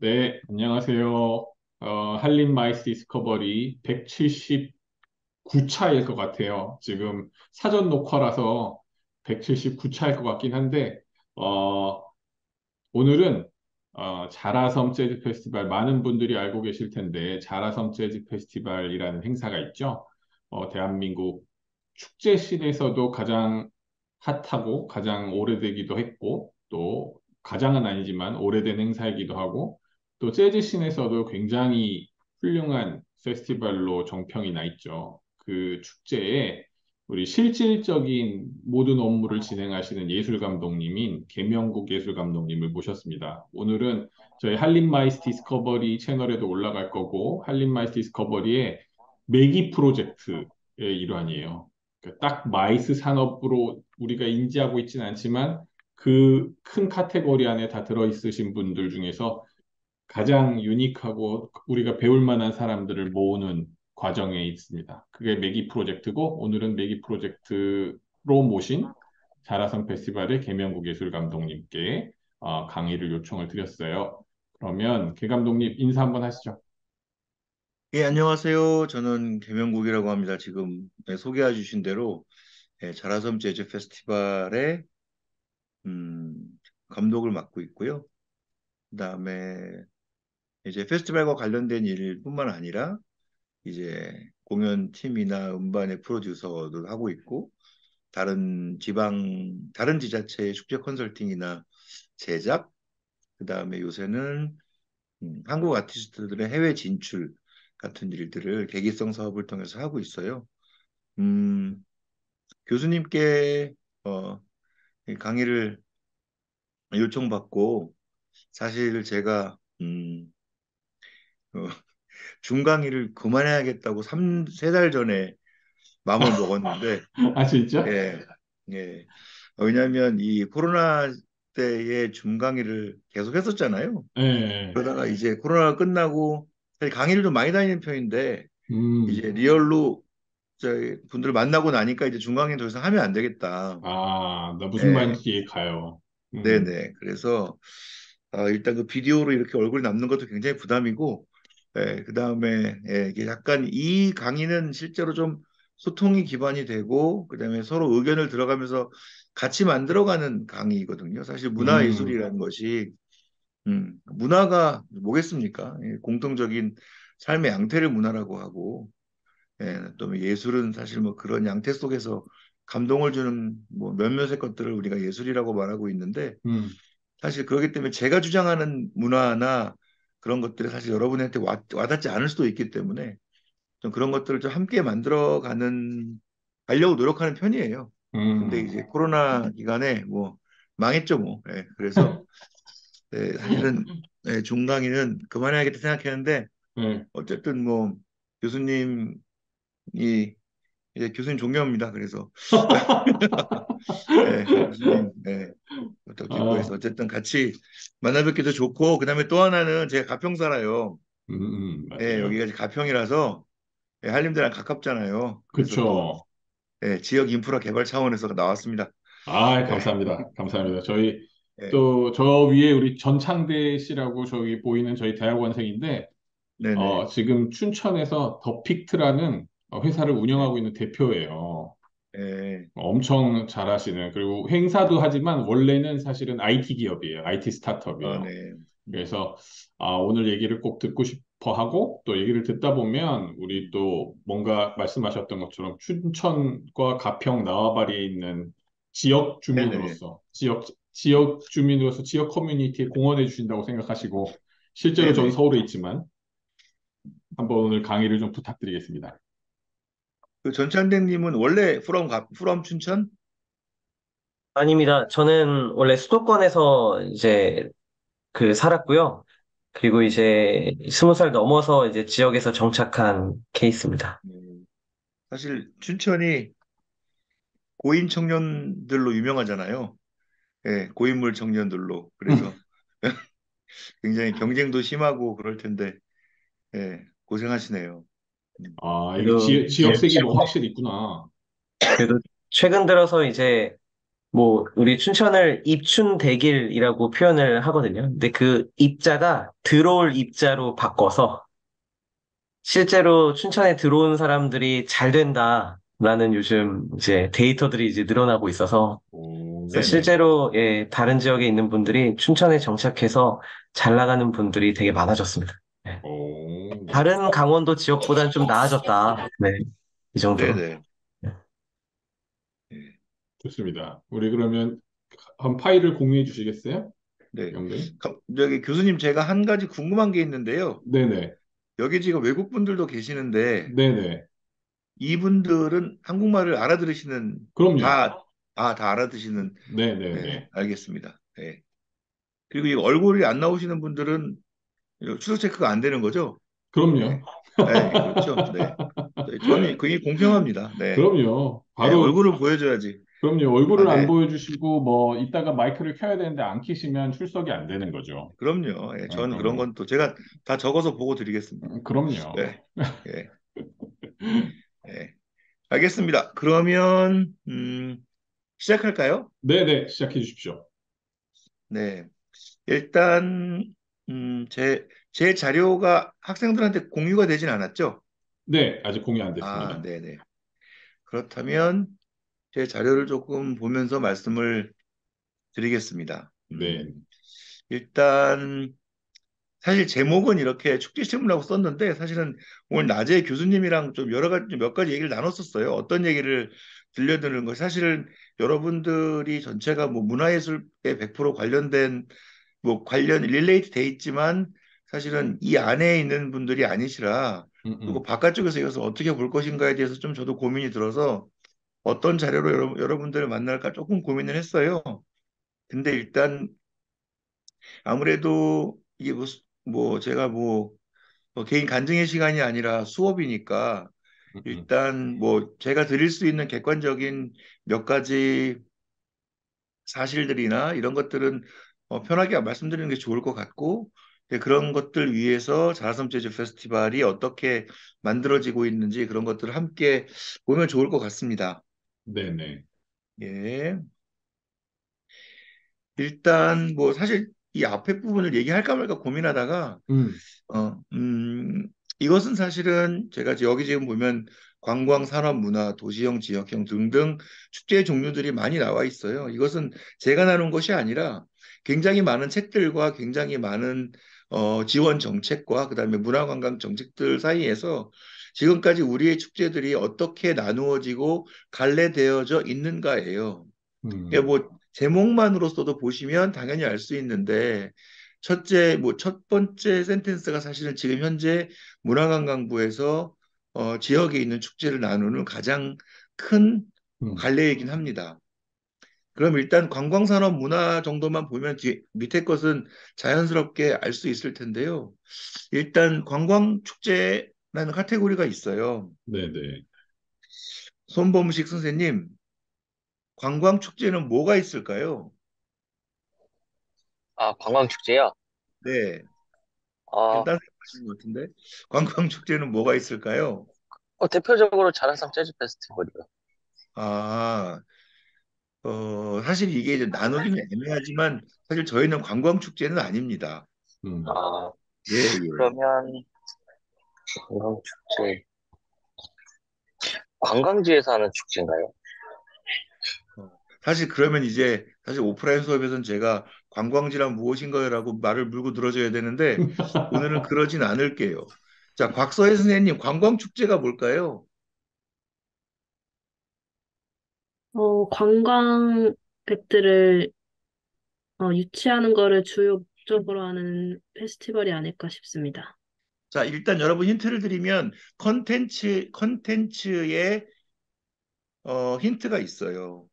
네, 안녕하세요. 한림 마이스 디스커버리 179차일 것 같아요. 지금 사전 녹화라서 179차일 것 같긴 한데, 어, 오늘은 자라섬 재즈 페스티벌 많은 분들이 알고 계실 텐데, 자라섬 재즈 페스티벌이라는 행사가 있죠. 대한민국 축제 씬에서도 가장 핫하고 가장 오래되기도 했고, 또 가장은 아니지만 오래된 행사이기도 하고, 또 재즈 씬에서도 굉장히 훌륭한 페스티벌로 정평이 나 있죠. 그 축제에 우리 실질적인 모든 업무를 진행하시는 예술 감독님인 계명국 예술 감독님을 모셨습니다. 오늘은 저희 한림 마이스 디스커버리 채널에도 올라갈 거고, 한림 마이스 디스커버리의 매기 프로젝트의 일환이에요. 그러니까 딱 마이스 산업으로 우리가 인지하고 있지는 않지만 그 큰 카테고리 안에 다 들어있으신 분들 중에서 가장 유니크하고 우리가 배울 만한 사람들을 모으는 과정에 있습니다. 그게 매기 프로젝트고 오늘은 매기 프로젝트로 모신 자라섬 페스티벌의 계명국 예술 감독님께 강의를 요청을 드렸어요. 그러면 계 감독님 인사 한번 하시죠. 예, 안녕하세요. 저는 김영국이라고 합니다. 지금 소개해 주신 대로 자라섬 재즈 페스티벌의 음, 감독을 맡고 있고요. 그다음에 이제 페스티벌과 관련된 일뿐만 아니라 이제 공연 팀이나 음반의 프로듀서도 하고 있고 다른 지자체의 축제 컨설팅이나 제작, 그다음에 요새는 한국 아티스트들의 해외 진출 같은 일들을 계기성 사업을 통해서 하고 있어요. 음, 교수님께 어, 이 강의를 요청받고 사실 제가 어, 중강의를 그만해야겠다고 3, 3달 전에 마음을 먹었는데 아, 진짜? 예, 예. 왜냐하면 이 코로나 때에 중강의를 계속 했었잖아요. 예. 예. 그러다가 이제 코로나가 끝나고 사실 강의를 좀 많이 다니는 편인데 음, 이제 리얼로 저희 분들 만나고 나니까 이제 중강의 더 이상 하면 안 되겠다. 나 무슨 예, 말인지 이해 가요. 네네. 그래서 일단 그 비디오로 이렇게 얼굴 남는 것도 굉장히 부담이고, 그다음에 이게 약간 이 강의는 실제로 좀 소통이 기반이 되고, 그다음에 서로 의견을 들어가면서 같이 만들어가는 강의거든요. 사실 음, 문화예술이라는 것이 문화가 뭐겠습니까? 공통적인 삶의 양태를 문화라고 하고, 또 예술은 사실 뭐 그런 양태 속에서 감동을 주는 뭐 몇몇의 것들을 우리가 예술이라고 말하고 있는데, 음, 사실 그렇기 때문에 제가 주장하는 문화나 그런 것들이 사실 여러분한테 와닿지 않을 수도 있기 때문에 좀 그런 것들을 좀 함께 가려고 노력하는 편이에요. 근데 음. 이제 코로나 기간에 뭐 망했죠 뭐. 그래서 사실은 중강의는 그만해야겠다 생각했는데 네. 어쨌든 뭐 교수님이 이제 교수님 존경합니다. 그래서 교수님 부탁드리고 아, 해서 어쨌든 같이 만나 뵙기도 좋고 그다음에 또 하나는 제가 가평 살아요. 맞아요. 여기가 이제 가평이라서 한림대랑 가깝잖아요. 그래서 또 그쵸. 지역 인프라 개발 차원에서 나왔습니다. 예, 감사합니다. 감사합니다. 저희 예, 또 저 위에 우리 전창대 씨라고 저기 보이는 저희 대학원생인데, 네네. 지금 춘천에서 더픽트라는 회사를 네, 운영하고 있는 대표예요. 예, 엄청 잘하시는, 그리고 행사도 하지만 원래는 사실은 IT 기업이에요. IT 스타트업이에요. 네. 그래서 오늘 얘기를 꼭 듣고 싶어 하고 또 얘기를 듣다 보면 우리 또 뭔가 말씀하셨던 것처럼 춘천과 가평 나와바리에 있는 지역 네네. 주민으로서 지역 주민으로서 지역 커뮤니티에 공헌해 주신다고 생각하시고 실제로 전 네네. 서울에 있지만 한번 오늘 강의를 좀 부탁드리겠습니다. 그 전창대님은 원래 프롬 춘천? 아닙니다. 저는 원래 수도권에서 이제 살았고요. 그리고 이제 20살 넘어서 이제 지역에서 정착한 케이스입니다. 사실 춘천이 고인 청년들로 유명하잖아요. 고인물 청년들로. 그래서 굉장히 경쟁도 심하고 그럴 텐데, 고생하시네요. 음. 이게 그래도 이제 지역색이 뭐 확실히 있구나. 그래도 최근 들어서 이제 뭐, 우리 춘천을 입춘대길이라고 표현을 하거든요. 근데 그 입자가 들어올 입자로 바꿔서 실제로 춘천에 들어온 사람들이 잘 된다라는 요즘 이제 데이터들이 이제 늘어나고 있어서 오, 그래서 네네. 실제로 예, 다른 지역에 있는 분들이 춘천에 정착해서 잘 나가는 분들이 되게 많아졌습니다. 예. 오, 다른 강원도 지역보다는 좀 나아졌다. 네, 이 정도로. 네네. 네. 좋습니다. 우리 그러면 한 파일을 공유해 주시겠어요? 네. 영님? 저기 교수님 제가 한 가지 궁금한 게 있는데요. 네네. 여기 지금 외국 분들도 계시는데 네네. 이분들은 한국말을 알아들으시는 그럼요. 다 알아듣시는 네, 네네네. 알겠습니다. 네. 그리고 이 얼굴이 안 나오시는 분들은 추적 체크가 안 되는 거죠? 네. 그럼요. 네, 그렇죠. 네. 네, 저는 그게 공평합니다. 네. 그럼요. 네, 바로, 얼굴을 보여줘야지. 그럼요. 아, 얼굴을 안 네. 보여주시고, 뭐, 이따가 마이크를 켜야 되는데 안 켜시면 출석이 안 되는 거죠. 그럼요. 예, 저는 그런 그럼요. 건 또 제가 다 적어서 보고 드리겠습니다. 그럼요. 네. 예, 예. 알겠습니다. 그러면, 시작할까요? 네네. 시작해 주십시오. 네. 일단, 제 자료가 학생들한테 공유가 되진 않았죠? 네. 아직 공유 안 아, 됐습니다. 네네. 그렇다면 제 자료를 조금 보면서 말씀을 드리겠습니다. 네. 일단, 사실 제목은 이렇게 축제 신문이라고 썼는데 사실은 오늘 낮에 교수님이랑 좀 여러 가지 몇 가지 얘기를 나눴었어요. 어떤 얘기를 들려드리는 거 사실은 여러분들이 전체가 뭐 문화예술에 100% 관련된 뭐 관련 릴레이트 돼 있지만 사실은 이 안에 있는 분들이 아니시라 음, 그리고 음. 바깥쪽에서 이것을 어떻게 볼 것인가에 대해서 좀 저도 고민이 들어서 어떤 자료로 여러분들을 만날까 조금 고민을 했어요. 근데 일단 아무래도 이게 뭐 제가 개인 간증의 시간이 아니라 수업이니까 음, 음. 일단 뭐 제가 드릴 수 있는 객관적인 몇 가지 사실들이나 이런 것들은 편하게 말씀드리는 게 좋을 것 같고 그런 것들 위해서 자라섬 재즈 페스티벌이 어떻게 만들어지고 있는지 그런 것들을 함께 보면 좋을 것 같습니다. 네네. 예. 일단 뭐 사실 이 앞에 부분을 얘기할까 말까 고민하다가 음, 어, 이것은 사실은 제가 여기 지금 보면 관광, 산업, 문화, 도시형, 지역형 등등 축제 종류들이 많이 나와 있어요. 이것은 제가 나눈 것이 아니라 굉장히 많은 책들과 굉장히 많은 지원 정책과 그다음에 문화관광 정책들 사이에서 지금까지 우리의 축제들이 어떻게 나누어지고 갈래되어져 있는가예요. 예, 음, 뭐 제목만으로서도 보시면 당연히 알 수 있는데 첫 번째 센텐스가 사실은 지금 현재 문화관광부에서 지역에 있는 축제를 나누는 가장 큰 음. 관례이긴 합니다. 그럼 일단 관광산업 문화 정도만 보면 밑에 것은 자연스럽게 알 수 있을 텐데요. 일단 관광축제라는 카테고리가 있어요. 네네. 손범식 선생님, 관광축제는 뭐가 있을까요? 아, 관광축제요? 네. 어, 딴 생각하시는 것 같은데 관광 축제는 뭐가 있을까요? 대표적으로 자라섬 재즈 페스티벌이요. 아, 사실 이게 이제 나누기는 애매하지만 사실 저희는 관광 축제는 아닙니다. 음. 아, 예, 예. 그러면 관광축제. 관광지에서 하는 축제인가요? 사실 그러면 이제 사실 오프라인 수업에서는 제가 관광지란 무엇인가요라고 말을 물고 들어줘야 되는데 오늘은 그러진 않을게요. 자, 곽서혜 선생님, 관광 축제가 뭘까요? 관광객들을 유치하는 거를 주요 목적으로 하는 페스티벌이 아닐까 싶습니다. 자, 일단 여러분 힌트를 드리면 컨텐츠에 힌트가 있어요.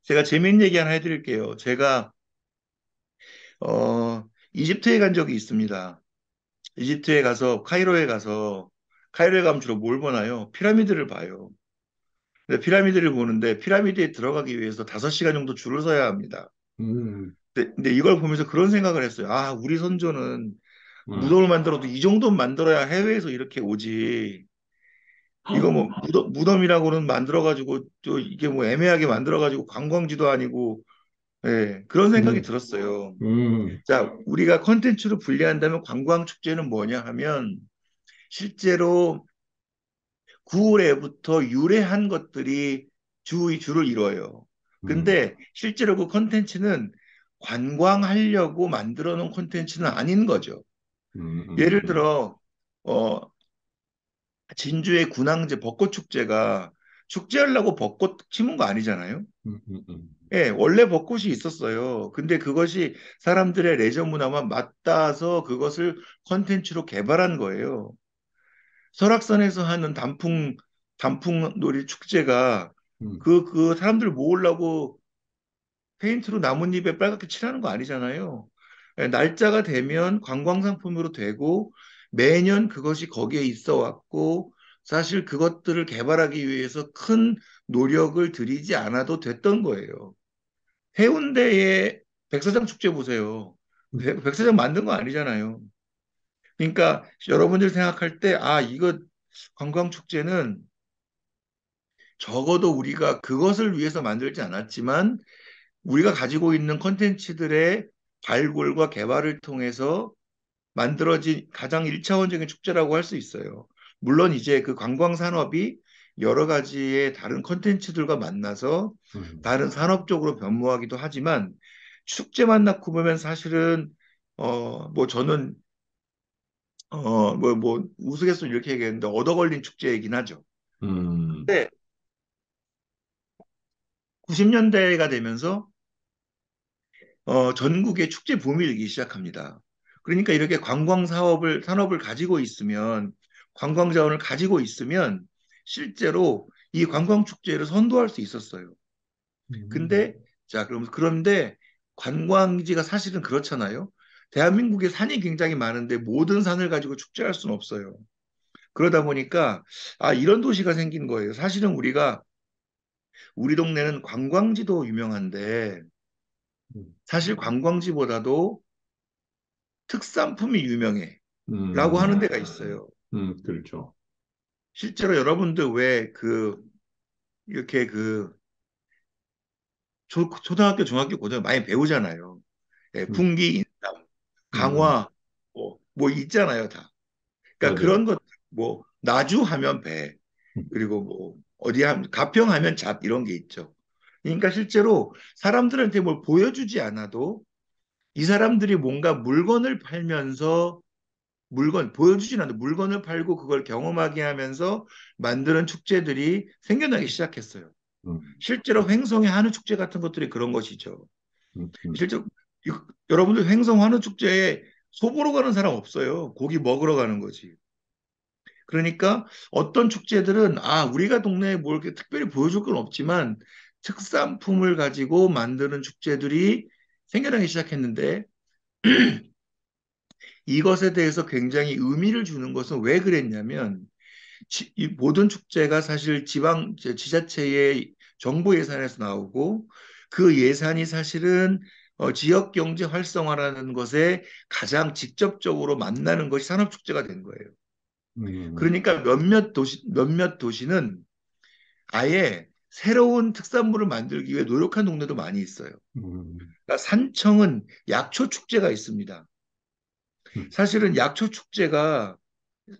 제가 재밌는 얘기 하나 해드릴게요. 제가 이집트에 간 적이 있습니다. 이집트에 가서 카이로에 가면 주로 뭘 보나요? 피라미드를 봐요. 근데 피라미드를 보는데 피라미드에 들어가기 위해서 5시간 정도 줄을 서야 합니다. 음, 근데 이걸 보면서 그런 생각을 했어요. 아, 우리 선조는 음, 무덤을 만들어도 이 정도는 만들어야 해외에서 이렇게 오지. 이거 뭐 무덤이라고는 만들어가지고 또 이게 뭐 애매하게 만들어가지고 관광지도 아니고 예, 그런 생각이 음, 들었어요. 음, 자, 우리가 컨텐츠로 분리한다면 관광축제는 뭐냐 하면 실제로 9월에부터 유래한 것들이 주를 이뤄요. 음, 근데 실제로 그 컨텐츠는 관광하려고 만들어 놓은 컨텐츠는 아닌 거죠. 예를 음. 들어, 어, 진주의 군항제 벚꽃축제가 축제하려고 벚꽃 심은 거 아니잖아요. 음, 음, 음, 예, 원래 벚꽃이 있었어요. 근데 그것이 사람들의 레저 문화와 맞닿아서 그것을 컨텐츠로 개발한 거예요. 설악산에서 하는 단풍놀이 축제가 음, 그 사람들 모으려고 페인트로 나뭇잎에 빨갛게 칠하는 거 아니잖아요. 예, 날짜가 되면 관광상품으로 되고 매년 그것이 거기에 있어 왔고 사실 그것들을 개발하기 위해서 큰 노력을 들이지 않아도 됐던 거예요. 해운대의 백사장 축제 보세요. 백사장 만든 거 아니잖아요. 그러니까 여러분들 생각할 때, 아, 이거 관광축제는 적어도 우리가 그것을 위해서 만들지 않았지만 우리가 가지고 있는 콘텐츠들의 발굴과 개발을 통해서 만들어진 가장 일차원적인 축제라고 할 수 있어요. 물론 이제 그 관광 산업이 여러 가지의 다른 콘텐츠들과 만나서 음, 다른 산업 쪽으로 변모하기도 하지만 축제만 놓고 보면 사실은 뭐 저는 뭐 우스갯소리 이렇게 얘기했는데 얻어 걸린 축제이긴 하죠. 음, 근데 90년대가 되면서 전국에 축제 붐이 일기 시작합니다. 그러니까 이렇게 산업을 가지고 있으면, 관광 자원을 가지고 있으면, 실제로 이 관광 축제를 선도할 수 있었어요. 음, 근데, 자, 그런데 관광지가 사실은 그렇잖아요. 대한민국에 산이 굉장히 많은데 모든 산을 가지고 축제할 수는 없어요. 그러다 보니까, 아, 이런 도시가 생긴 거예요. 사실은 우리 동네는 관광지도 유명한데, 음, 사실 관광지보다도 특산품이 유명해. 라고 하는 음, 데가 있어요. 그렇죠. 실제로 여러분들 왜 이렇게 초등학교, 중학교, 고등학교 많이 배우잖아요. 예, 음, 풍기, 인삼, 음, 강화, 뭐 있잖아요, 다. 그러니까 맞아요. 그런 것, 뭐, 나주 하면 배, 음, 그리고 뭐, 가평 하면 잡, 이런 게 있죠. 그러니까 실제로 사람들한테 뭘 보여주지 않아도 이 사람들이 뭔가 물건을 팔면서 보여주진 않는데 물건을 팔고 그걸 경험하게 하면서 만드는 축제들이 생겨나기 시작했어요. 음, 실제로 횡성의 한우 축제 같은 것들이 그런 것이죠. 음, 음, 실제로 여러분들 횡성 한우 축제에 소 보러 가는 사람 없어요. 고기 먹으러 가는 거지. 그러니까 어떤 축제들은 우리가 동네에 뭘 이렇게 특별히 보여줄 건 없지만 특산품을 가지고 만드는 축제들이 생겨나기 시작했는데 이것에 대해서 굉장히 의미를 주는 것은 왜 그랬냐면 이 모든 축제가 사실 지자체의 정부 예산에서 나오고 그 예산이 사실은 지역 경제 활성화라는 것에 가장 직접적으로 만나는 것이 산업축제가 된 거예요. 음, 그러니까 몇몇 도시는 아예 새로운 특산물을 만들기 위해 노력한 동네도 많이 있어요. 음, 그러니까 산청은 약초 축제가 있습니다. 음, 사실은 약초 축제가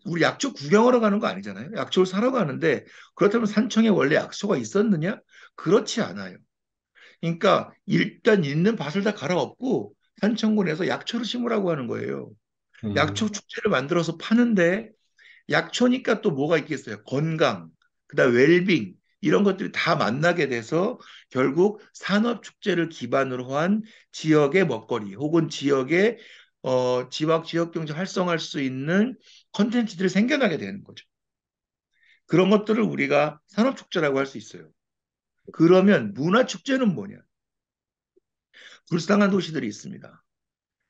우리 약초 구경하러 가는 거 아니잖아요. 약초를 사러 가는데 그렇다면 산청에 원래 약초가 있었느냐? 그렇지 않아요. 그러니까 일단 있는 밭을 다 갈아엎고 산청군에서 약초를 심으라고 하는 거예요. 약초 음, 축제를 만들어서 파는데 약초니까 또 뭐가 있겠어요? 건강, 그다음 웰빙 이런 것들이 다 만나게 돼서 결국 산업 축제를 기반으로 한 지역의 먹거리 혹은 지역 경제 활성화할 수 있는 컨텐츠들이 생겨나게 되는 거죠. 그런 것들을 우리가 산업 축제라고 할 수 있어요. 그러면 문화 축제는 뭐냐? 불쌍한 도시들이 있습니다.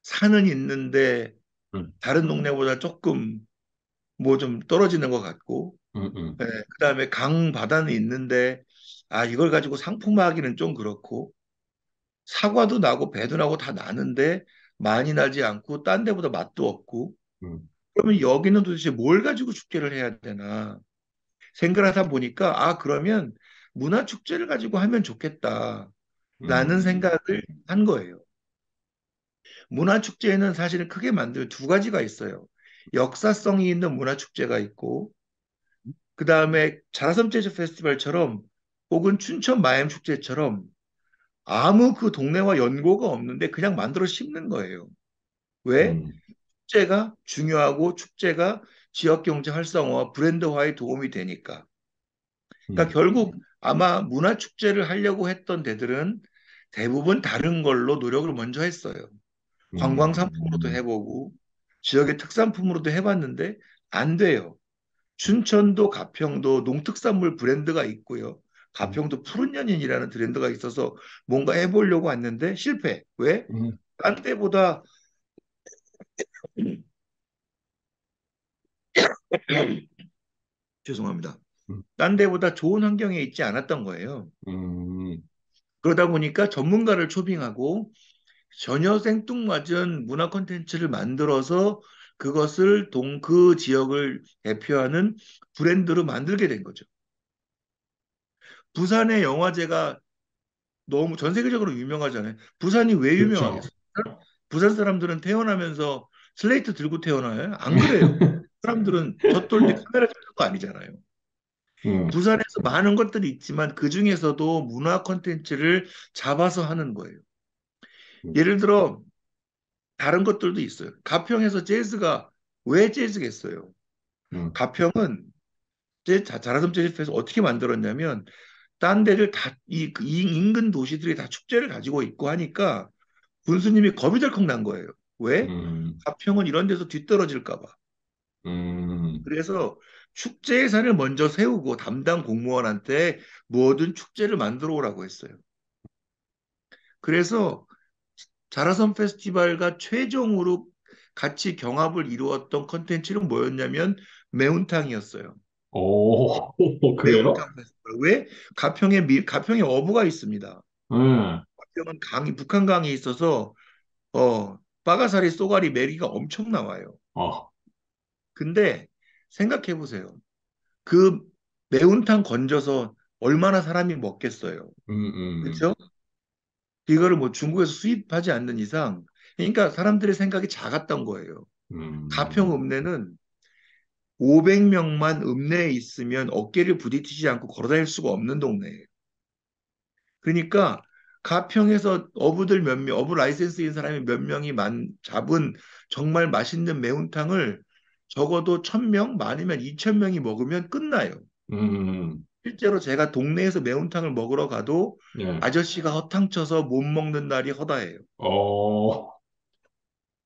산은 있는데 음, 다른 동네보다 조금 뭐 좀 떨어지는 것 같고 음, 그다음에 강 바다는 있는데 이걸 가지고 상품화하기는 좀 그렇고 사과도 나고 배도 나고 다 나는데 많이 나지 않고 딴 데보다 맛도 없고 음, 그러면 여기는 도대체 뭘 가지고 축제를 해야 되나? 생각하다 보니까 그러면 문화축제를 가지고 하면 좋겠다라는 음, 생각을 한 거예요. 문화축제에는 사실은 크게 만들 두 가지가 있어요. 역사성이 있는 문화축제가 있고, 그 다음에 자라섬 재즈 페스티벌처럼 혹은 춘천 마엠 축제처럼 아무 그 동네와 연고가 없는데 그냥 만들어 심는 거예요. 왜? 음, 축제가 중요하고 축제가 지역 경제 활성화와 브랜드화에 도움이 되니까. 그러니까 음, 결국 아마 문화축제를 하려고 했던 데들은 대부분 다른 걸로 노력을 먼저 했어요. 관광 상품으로도 음, 해보고 지역의 특산품으로도 해봤는데 안 돼요. 춘천도 가평도 농특산물 브랜드가 있고요. 음, 가평도 푸른 연인이라는 브랜드가 있어서 뭔가 해보려고 했는데 실패. 왜? 음, 딴 때보다 죄송합니다. 음, 딴 데보다 좋은 환경에 있지 않았던 거예요. 음, 그러다 보니까 전문가를 초빙하고 전혀 생뚱맞은 문화 콘텐츠를 만들어서 그것을 그 지역을 대표하는 브랜드로 만들게 된 거죠. 부산의 영화제가 너무 전 세계적으로 유명하잖아요. 부산이 왜 그렇죠. 유명하겠어요? 부산 사람들은 태어나면서 슬레이트 들고 태어나요? 안 그래요. 사람들은 젖돌 때 카메라 찍는 거 아니잖아요. 음, 부산에서 많은 것들이 있지만 그 중에서도 문화 콘텐츠를 잡아서 하는 거예요. 음, 예를 들어 다른 것들도 있어요. 가평에서 재즈가 왜 재즈겠어요? 음, 가평은 자라섬 재즈페스트 어떻게 만들었냐면 딴 데를 다 이 인근 도시들이 다 축제를 가지고 있고 하니까 군수님이 겁이 덜컥 난 거예요. 왜? 음, 가평은 이런 데서 뒤떨어질까 봐. 음, 그래서 축제 예산을 먼저 세우고 담당 공무원한테 뭐든 축제를 만들어 오라고 했어요. 그래서 자라섬 페스티벌과 최종으로 같이 경합을 이루었던 컨텐츠는 뭐였냐면 매운탕이었어요. 오, 그래요? 매운탕 페스티벌. 왜? 가평에 어부가 있습니다. 음, 가평은 강이 북한 강이 있어서 빠가사리 쏘가리 메리가 엄청 나와요. 어, 근데 생각해 보세요. 그 매운탕 건져서 얼마나 사람이 먹겠어요. 음, 그렇죠? 이거를 뭐 중국에서 수입하지 않는 이상 그러니까 사람들의 생각이 작았던 거예요. 가평 음, 읍내는 500명만 읍내에 있으면 어깨를 부딪히지 않고 걸어다닐 수가 없는 동네예요. 그러니까 가평에서 어부들 몇 명, 어부 라이센스인 사람이 몇 명이 잡은 정말 맛있는 매운탕을 적어도 1,000명, 많으면 2,000명이 먹으면 끝나요. 음, 실제로 제가 동네에서 매운탕을 먹으러 가도 예, 아저씨가 허탕쳐서 못 먹는 날이 허다해요. 어,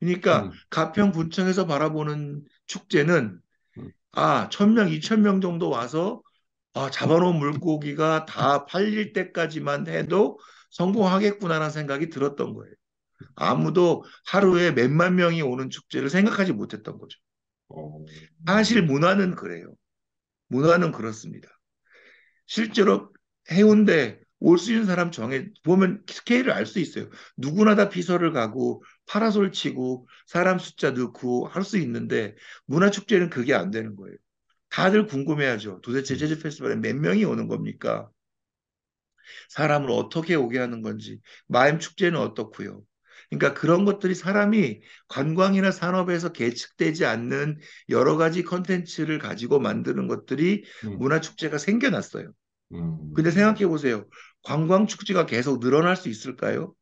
그러니까 참, 가평군청에서 바라보는 축제는 음, 1,000명, 2,000명 정도 와서 잡아놓은 물고기가 다 팔릴 때까지만 해도 성공하겠구나라는 생각이 들었던 거예요. 아무도 하루에 몇만 명이 오는 축제를 생각하지 못했던 거죠. 어, 사실 문화는 그래요. 문화는 그렇습니다. 실제로 해운대 올 수 있는 사람 보면 스케일을 알 수 있어요. 누구나 다 피서를 가고 파라솔 치고 사람 숫자 넣고 할 수 있는데 문화축제는 그게 안 되는 거예요. 다들 궁금해하죠. 도대체 음, 재즈 페스티벌에 몇 명이 오는 겁니까? 사람을 어떻게 오게 하는 건지, 마임 축제는 어떻고요. 그러니까 그런 것들이 사람이 관광이나 산업에서 계측되지 않는 여러 가지 컨텐츠를 가지고 만드는 것들이 음, 문화축제가 생겨났어요. 근데 음, 생각해 보세요. 관광 축제가 계속 늘어날 수 있을까요?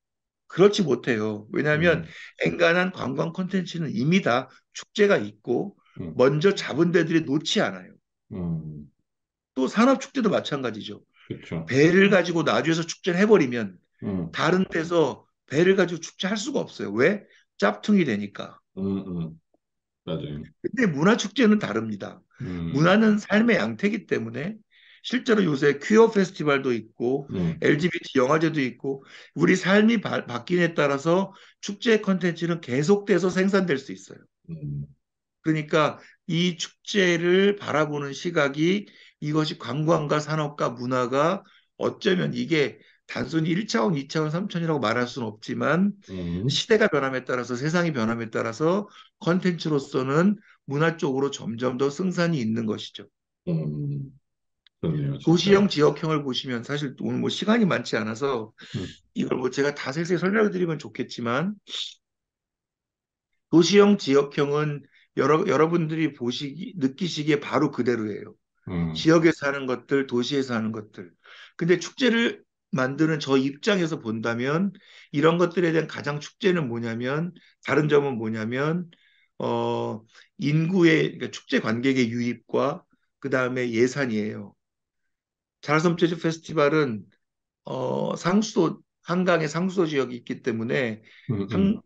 그렇지 못해요. 왜냐하면 음, 엔간한 관광 콘텐츠는 이미 다 축제가 있고 음, 먼저 잡은 데들이 놓지 않아요. 음, 또 산업 축제도 마찬가지죠. 그쵸. 배를 가지고 나주에서 축제를 해버리면 음, 다른 데서 배를 가지고 축제할 수가 없어요. 왜? 짭퉁이 되니까. 맞아요. 근데 문화축제는 다릅니다. 음, 문화는 삶의 양태이기 때문에 실제로 요새 퀴어 페스티벌도 있고 음, LGBT 영화제도 있고 우리 삶이 바뀌에 따라서 축제 컨텐츠는 계속돼서 생산될 수 있어요. 음, 그러니까 이 축제를 바라보는 시각이 이것이 관광과 산업과 문화가 어쩌면 이게 단순히 1차원, 2차원, 3차원이라고 말할 수는 없지만 음, 시대가 변함에 따라서 세상이 변함에 따라서 컨텐츠로서는 문화 쪽으로 점점 더 승산이 있는 것이죠. 음. 그렇네요, 도시형, 진짜. 지역형을 보시면 사실 오늘 뭐 시간이 많지 않아서 음, 이걸 뭐 제가 다 세세히 설명을 드리면 좋겠지만 도시형, 지역형은 여러분들이 느끼시기에 바로 그대로예요. 음, 지역에서 하는 것들, 도시에서 하는 것들. 근데 축제를 만드는 저 입장에서 본다면 이런 것들에 대한 가장 축제는 뭐냐면 다른 점은 뭐냐면 어 인구의 그러니까 축제 관객의 유입과 그다음에 예산이에요. 자라섬 재즈 페스티벌은 상수도 한강에 상수도 지역이 있기 때문에 음.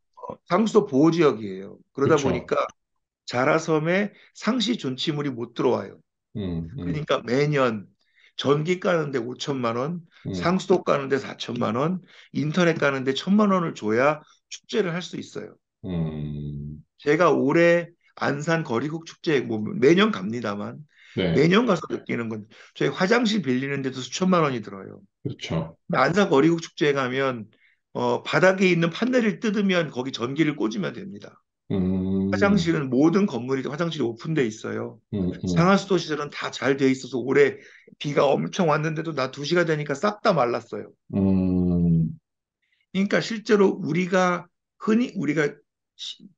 상수도 보호 지역이에요. 그러다 그쵸. 보니까 자라섬에 상시 존치물이 못 들어와요. 음, 음, 그러니까 매년 전기 까는데 5천만 원, 음, 상수도 까는데 4천만 원, 인터넷 까는데 1천만 원을 줘야 축제를 할 수 있어요. 음. 제가 올해 안산 거리국 축제 뭐 매년 갑니다만 네, 매년 가서 느끼는 건 저희 화장실 빌리는데도 수천만 원이 들어요. 그렇죠. 근데 안산 거리국 축제에 가면 바닥에 있는 판넬을 뜯으면 거기 전기를 꽂으면 됩니다. 음, 화장실은 모든 건물이 화장실이 오픈돼 있어요. 음, 음, 상하수도 시설은 다 잘 돼 있어서 올해 비가 엄청 왔는데도 나 2시가 되니까 싹 다 말랐어요. 음, 그러니까 실제로 우리가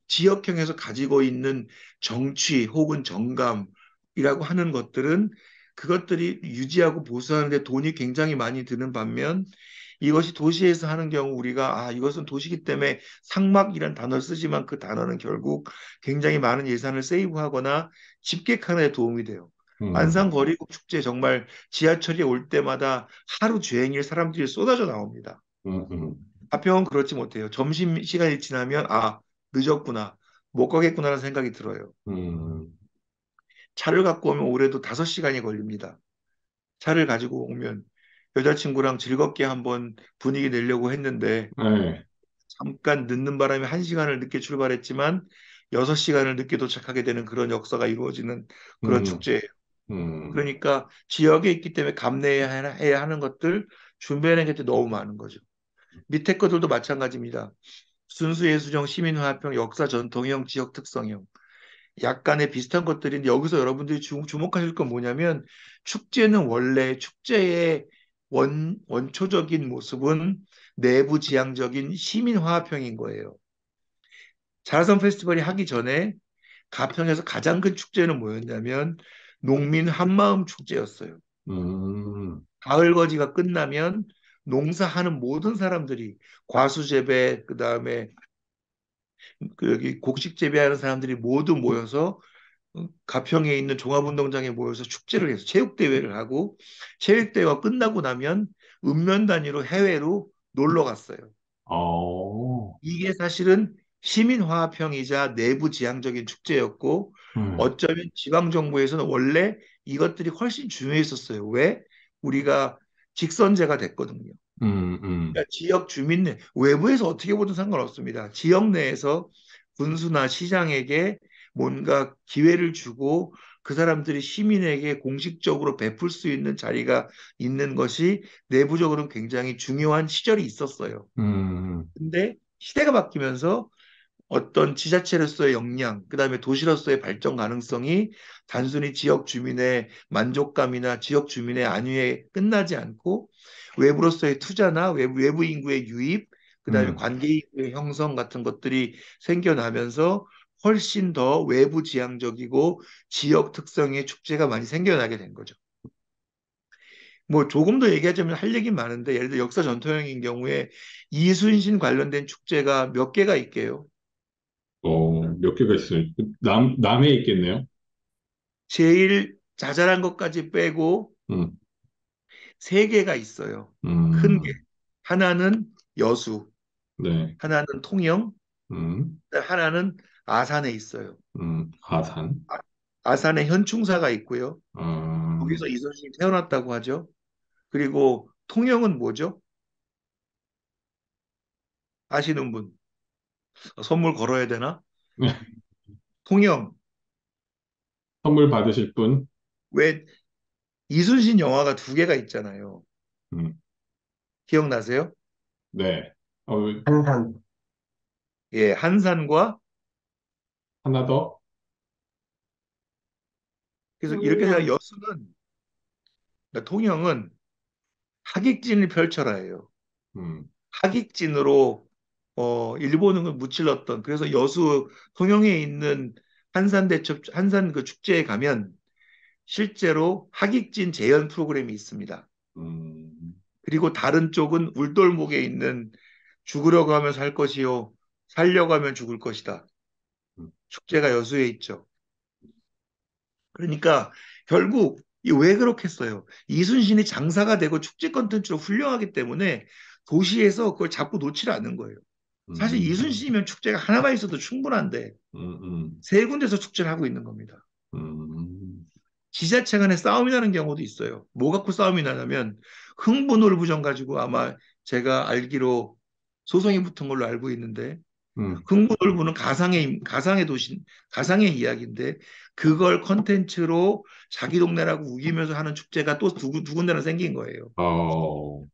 지역형에서 가지고 있는 정취 혹은 정감이라고 하는 것들은 그것들이 유지하고 보수하는 데 돈이 굉장히 많이 드는 반면 이것이 도시에서 하는 경우 우리가 이것은 도시기 때문에 상막이란 단어를 쓰지만 그 단어는 결국 굉장히 많은 예산을 세이브하거나 집객하는 데 도움이 돼요. 음, 안산 거리국 축제 정말 지하철이 올 때마다 하루 주행일 사람들이 쏟아져 나옵니다. 음, 가평은 그렇지 못해요. 점심 시간이 지나면 늦었구나. 못 가겠구나라는 생각이 들어요. 음, 차를 갖고 오면 올해도 5시간이 걸립니다. 차를 가지고 오면 여자친구랑 즐겁게 한번 분위기 내려고 했는데 네, 잠깐 늦는 바람에 1시간을 늦게 출발했지만 6시간을 늦게 도착하게 되는 그런 역사가 이루어지는 그런 음, 축제예요. 음, 그러니까 지역에 있기 때문에 감내해야 하는 것들 준비하는 게 너무 많은 거죠. 밑에 것들도 마찬가지입니다. 순수예술형, 시민화합형, 역사 전통형, 지역 특성형. 약간의 비슷한 것들인데 여기서 여러분들이 주목하실 건 뭐냐면 축제는 원래 축제의 원초적인 모습은 내부 지향적인 시민화합형인 거예요. 자라섬 페스티벌이 하기 전에 가평에서 가장 큰 축제는 뭐였냐면 농민 한마음 축제였어요. 음, 가을거지가 끝나면 농사하는 모든 사람들이 과수재배, 그다음에 여기 곡식 재배하는 사람들이 모두 모여서 가평에 있는 종합운동장에 모여서 축제를 해서 체육대회를 하고 체육대회가 끝나고 나면 읍면 단위로 해외로 놀러 갔어요. 어, 이게 사실은 시민화합형이자 내부 지향적인 축제였고 음, 어쩌면 지방정부에서는 원래 이것들이 훨씬 중요했었어요. 왜? 우리가 직선제가 됐거든요. 그러니까 지역 주민 외부에서 어떻게 보든 상관없습니다. 지역 내에서 군수나 시장에게 뭔가 기회를 주고 그 사람들이 시민에게 공식적으로 베풀 수 있는 자리가 있는 것이 내부적으로는 굉장히 중요한 시절이 있었어요. 음, 근데 시대가 바뀌면서 어떤 지자체로서의 역량, 그다음에 도시로서의 발전 가능성이 단순히 지역 주민의 만족감이나 지역 주민의 안위에 끝나지 않고 외부로서의 투자나 외부 인구의 유입, 그다음에 음, 관계 인구의 형성 같은 것들이 생겨나면서 훨씬 더 외부 지향적이고 지역 특성의 축제가 많이 생겨나게 된 거죠. 뭐 조금 더 얘기하자면 할 얘기 많은데 예를 들어 역사 전통형인 경우에 이순신 관련된 축제가 몇 개가 있게요. 몇 개가 있어요. 남해에 있겠네요. 제일 자잘한 것까지 빼고 음, 3개가 있어요. 큰 게. 음, 하나는 여수, 네, 하나는 통영, 음, 하나는 아산에 있어요. 하산, 아, 아산에 현충사가 있고요. 음, 거기서 이순신이 태어났다고 하죠. 그리고 통영은 뭐죠? 아시는 분 선물 걸어야 되나? 통영. 선물 받으실 분, 왜 이순신 영화가 2개가 있잖아요. 음, 기억나세요? 네. 한산. 예, 한산과 하나 더? 그래서 이렇게 생각 영남. 여수는 그러니까 통영은 하객진을 펼쳐라예요. 음, 하객진으로 일본을 무찔렀던 그래서 여수 통영에 있는 한산 그 축제에 가면 실제로 하객진 재현 프로그램이 있습니다. 음, 그리고 다른 쪽은 울돌목에 있는 죽으려고 하면 살 것이요 살려고 하면 죽을 것이다. 음, 축제가 여수에 있죠. 그러니까 결국 왜 그렇겠어요? 이순신이 장사가 되고 축제 컨텐츠로 훌륭하기 때문에 도시에서 그걸 자꾸 놓치를 않는 거예요. 사실 음, 이순신이면 축제가 하나만 있어도 충분한데 음, 세 군데서 축제를 하고 있는 겁니다. 음, 지자체 간에 싸움이 나는 경우도 있어요. 뭐 갖고 싸움이 나냐면 흥부놀부정 가지고 아마 제가 알기로 소송이 붙은 걸로 알고 있는데 음. 흥부놀부는 가상의 도시, 가상의 이야기인데 그걸 컨텐츠로 자기 동네라고 우기면서 하는 축제가 또 두 군데나 생긴 거예요. 어,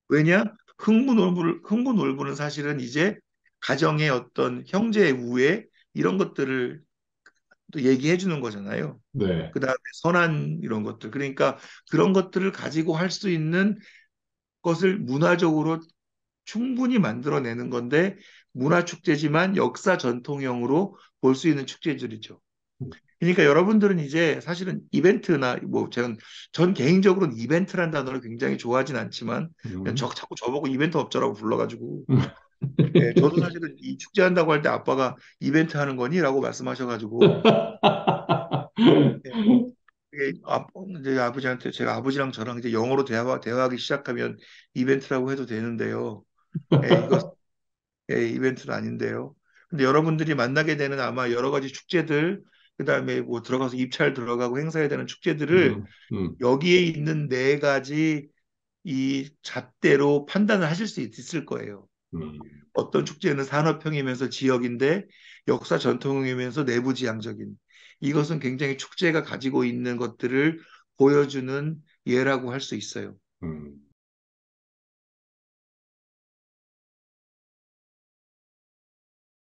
왜냐? 흥부놀부는 사실은 이제 가정의 어떤 형제 우애 이런 것들을 또 얘기해 주는 거잖아요. 네. 그다음에 선한 이런 것들. 그러니까 그런 것들을 가지고 할 수 있는 것을 문화적으로 충분히 만들어내는 건데 문화축제지만 역사 전통형으로 볼 수 있는 축제들이죠. 그러니까 여러분들은 이제 사실은 이벤트나 뭐 전 개인적으로는 이벤트란 단어를 굉장히 좋아하진 않지만 그냥 음. 자꾸 저보고 이벤트 업자라고 불러가지고 예, 저도 사실은 이 축제 한다고 할 때 아빠가 이벤트 하는 거니?라고 말씀하셔가지고 예, 이게 이제 아버지한테 제가 아버지랑 저랑 이제 영어로 대화하기 시작하면 이벤트라고 해도 되는데요. 예, 이거 이벤트는 아닌데요. 근데 여러분들이 만나게 되는 아마 여러 가지 축제들, 그다음에 뭐 들어가서 입찰 들어가고 행사해야 되는 축제들을 음, 음, 여기에 있는 네 가지 이 잣대로 판단을 하실 수 있을 거예요. 음, 어떤 축제는 산업형이면서 지역인데 역사 전통이면서 내부지향적인 이것은 굉장히 축제가 가지고 있는 것들을 보여주는 예라고 할 수 있어요. 음.